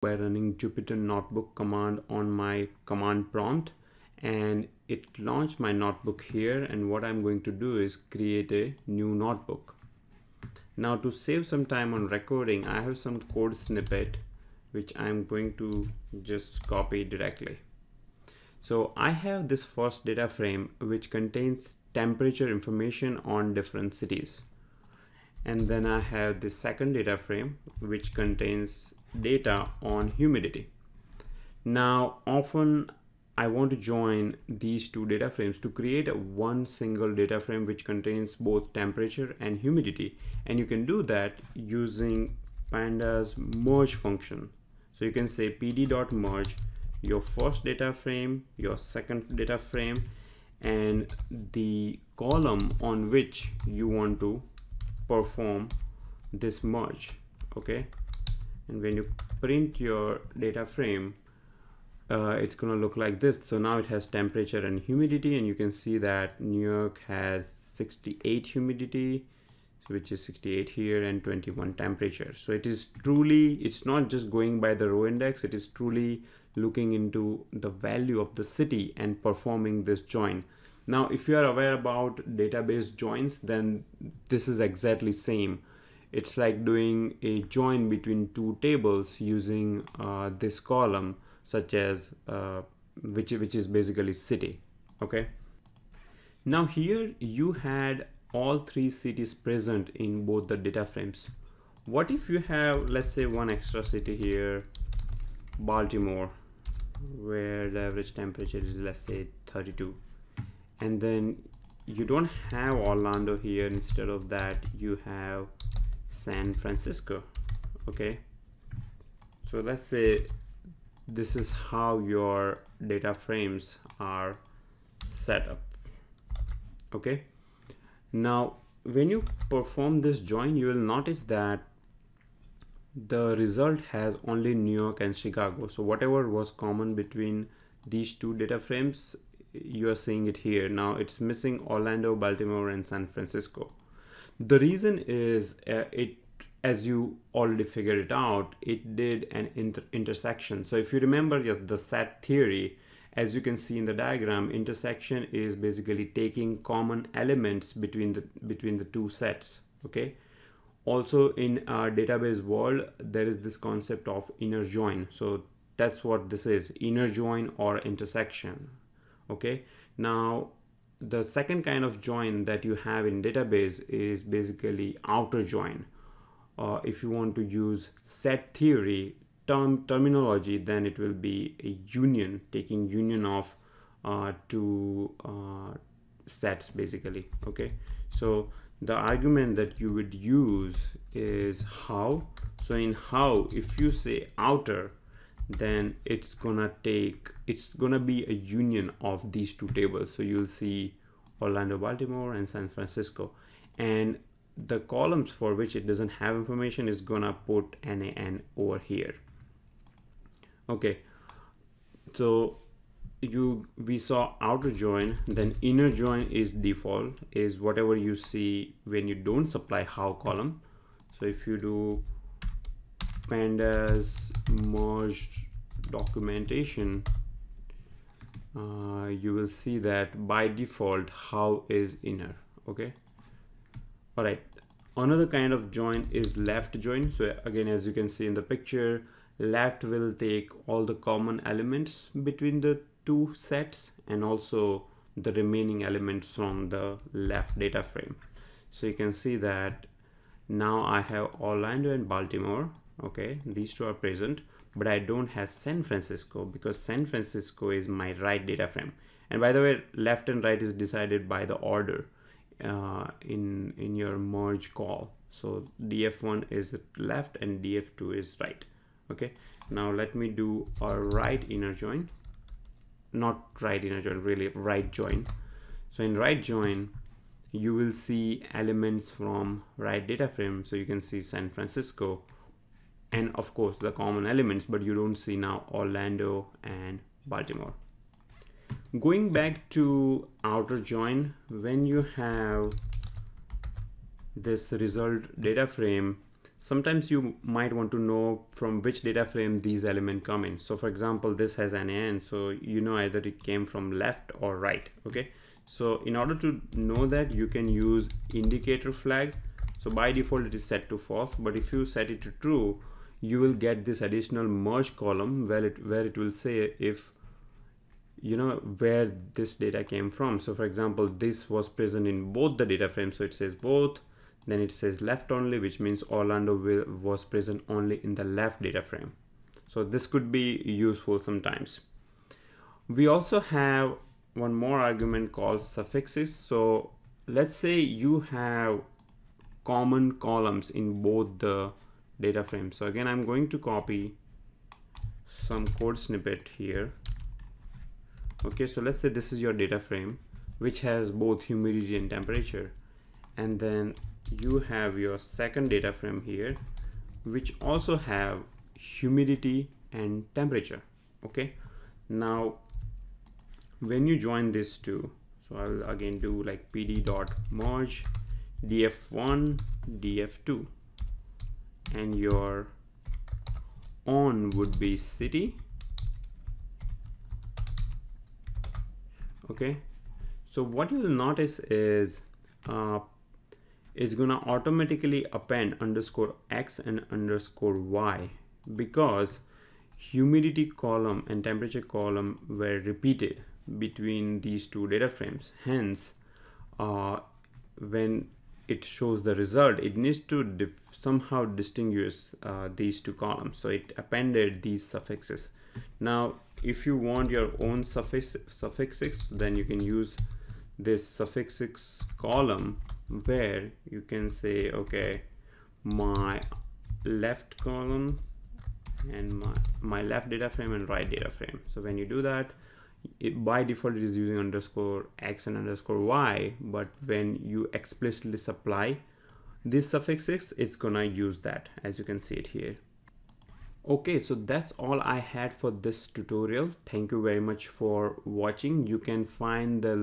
by running Jupyter Notebook command on my command prompt, and it launched my notebook here. And what I'm going to do is create a new notebook. Now, to save some time on recording, I have some code snippet which I'm going to just copy directly. So I have this first data frame which contains temperature information on different cities. And then I have this second data frame which contains data on humidity. Now, often I want to join these two data frames to create one single data frame which contains both temperature and humidity. And you can do that using pandas.merge function. So you can say pd.merge your first data frame, your second data frame, and the column on which you want to perform this merge. Okay, and when you print your data frame, it's gonna look like this. So now it has temperature and humidity, and you can see that New York has 68 humidity, which is 68 here, and 21 temperature. So it is truly, it's not just going by the row index, it is truly looking into the value of the city and performing this join. Now, if you are aware about database joins, then this is exactly same. It's like doing a join between two tables using this column, such as which is basically city. Okay. Now here you had all three cities present in both the data frames. What if you have, let's say, one extra city here, Baltimore, where the average temperature is, let's say, 32, and then you don't have Orlando here. Instead of that, you have San Francisco. Okay, so let's say this is how your data frames are set up. Okay, now when you perform this join, you will notice that the result has only New York and Chicago. So whatever was common between these two data frames, you are seeing it here. Now it's missing Orlando, Baltimore, and San Francisco. The reason is as you already figured it out, it did an intersection. So if you remember just the set theory, as you can see in the diagram, intersection is basically taking common elements between the two sets. Okay. Also, in our database world, there is this concept of inner join. So that's what this is, inner join or intersection. Okay. Now, the second kind of join that you have in database is basically outer join. If you want to use set theory terminology, then it will be a union, taking union of two sets basically. Okay, so the argument that you would use is how. So in how, if you say outer, then it's gonna be a union of these two tables. So you'll see Orlando, Baltimore, and San Francisco, and the columns for which it doesn't have information is gonna put NaN over here. Okay, so we saw outer join, then inner join is default, is whatever you see when you don't supply how column. So if you do pandas merged documentation, you will see that by default how is inner. Okay, all right. Another kind of join is left join. So again, as you can see in the picture, left will take all the common elements between the two sets and also the remaining elements from the left data frame. So you can see that now I have Orlando and Baltimore. Okay, these two are present, but I don't have San Francisco because San Francisco is my right data frame. And by the way, left and right is decided by the order in your merge call. So df1 is left and df2 is right. Okay, now let me do a right inner join, not right inner join, really right join. So in right join, you will see elements from right data frame. So you can see San Francisco and of course the common elements, but you don't see now Orlando and Baltimore. Going back to outer join, when you have this result data frame, sometimes you might want to know from which data frame these elements come in. So for example, this has an AN, so you know either it came from left or right. Okay, so in order to know that, you can use indicator flag. So by default it is set to false, but if you set it to true, you will get this additional merge column where it will say if you know where this data came from. So for example, this was present in both the data frames, so it says both. Then it says left only, which means Orlando was present only in the left data frame. So this could be useful sometimes. We also have one more argument called suffixes. So let's say you have common columns in both the data frames. So again, I'm going to copy some code snippet here. Okay, so let's say this is your data frame which has both humidity and temperature, and then you have your second data frame here which also have humidity and temperature. Okay, now when you join these two, so I'll again do like pd.merge df1 df2, and your on would be city. Okay, so what you will notice is it's gonna automatically append _x and _y because humidity column and temperature column were repeated between these two data frames. Hence, when it shows the result, it needs to somehow distinguish these two columns, so it appended these suffixes. Now if you want your own suffixes, then you can use this suffixes column where you can say, okay, my left column and my left data frame and right data frame. So when you do that, by default it is using _x and _y, but when you explicitly supply these suffixes, it's gonna use that, as you can see it here. Okay, so that's all I had for this tutorial. Thank you very much for watching. You can find the